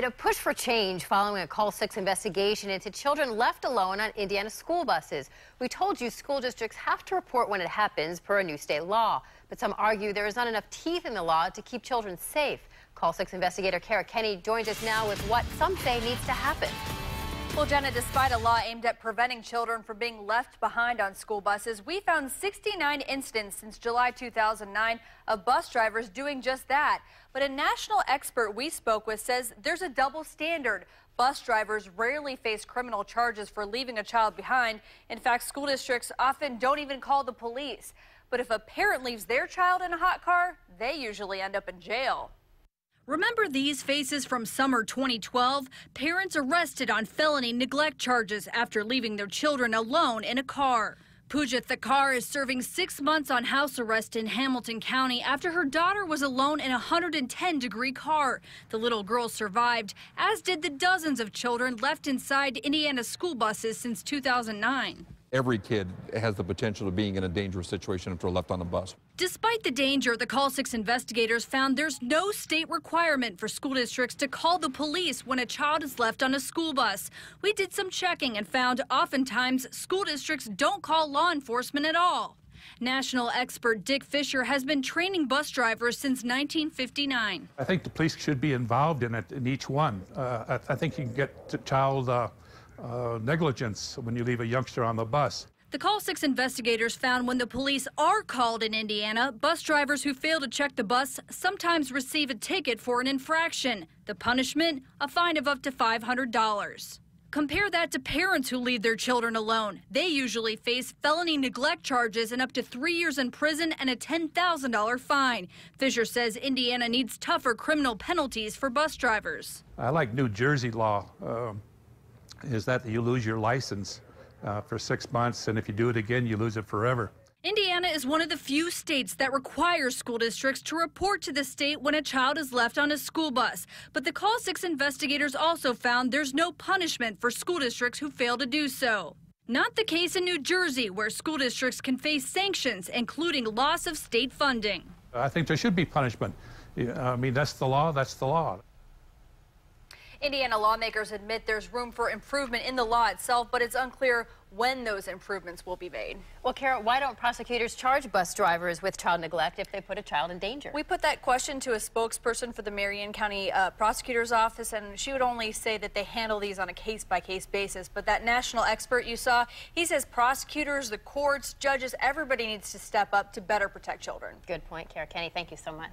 A push for change following a Call 6 investigation into children left alone on Indiana school buses. We told you school districts have to report when it happens per a new state law. But some argue there is not enough teeth in the law to keep children safe. Call 6 investigator Kara Kenny joins us now with what some say needs to happen. Well, Jenna, despite a law aimed at preventing children from being left behind on school buses, we found 69 incidents since July 2009 of bus drivers doing just that. But a national expert we spoke with says there's a double standard. Bus drivers rarely face criminal charges for leaving a child behind. In fact, school districts often don't even call the police. But if a parent leaves their child in a hot car, they usually end up in jail. Remember these faces from summer 2012? Parents arrested on felony neglect charges after leaving their children alone in a car. Pooja Thakar is serving 6 months on house arrest in Hamilton County after her daughter was alone in a 110-degree car. The little girl survived, as did the dozens of children left inside Indiana school buses since 2009. Every kid has the potential of being in a dangerous situation if they're left on a bus. Despite the danger, the Call 6 investigators found there's no state requirement for school districts to call the police when a child is left on a school bus. We did some checking and found oftentimes school districts don't call law enforcement at all. National expert Dick Fisher has been training bus drivers since 1959. I think the police should be involved in it, in each one. I think you can get to child negligence when you leave a youngster on the bus. The Call 6 investigators found when the police are called in Indiana, bus drivers who fail to check the bus sometimes receive a ticket for an infraction. The punishment, a fine of up to $500. Compare that to parents who leave their children alone. They usually face felony neglect charges and up to 3 years in prison and a $10,000 fine. Fisher says Indiana needs tougher criminal penalties for bus drivers. I like New Jersey law. Is that you lose your license for 6 months, and if you do it again, you lose it forever. Indiana is one of the few states that requires school districts to report to the state when a child is left on a school bus. But the Call 6 investigators also found there's no punishment for school districts who fail to do so. Not the case in New Jersey, where school districts can face sanctions, including loss of state funding. I think there should be punishment. I mean, that's the law, that's the law. Indiana lawmakers admit there's room for improvement in the law itself, but it's unclear when those improvements will be made. Well, Kara, why don't prosecutors charge bus drivers with child neglect if they put a child in danger? We put that question to a spokesperson for the Marion County Prosecutor's Office, and she would only say that they handle these on a case-by-case basis. But that national expert you saw, he says prosecutors, the courts, judges, everybody needs to step up to better protect children. Good point, Kara Kenny. Thank you so much.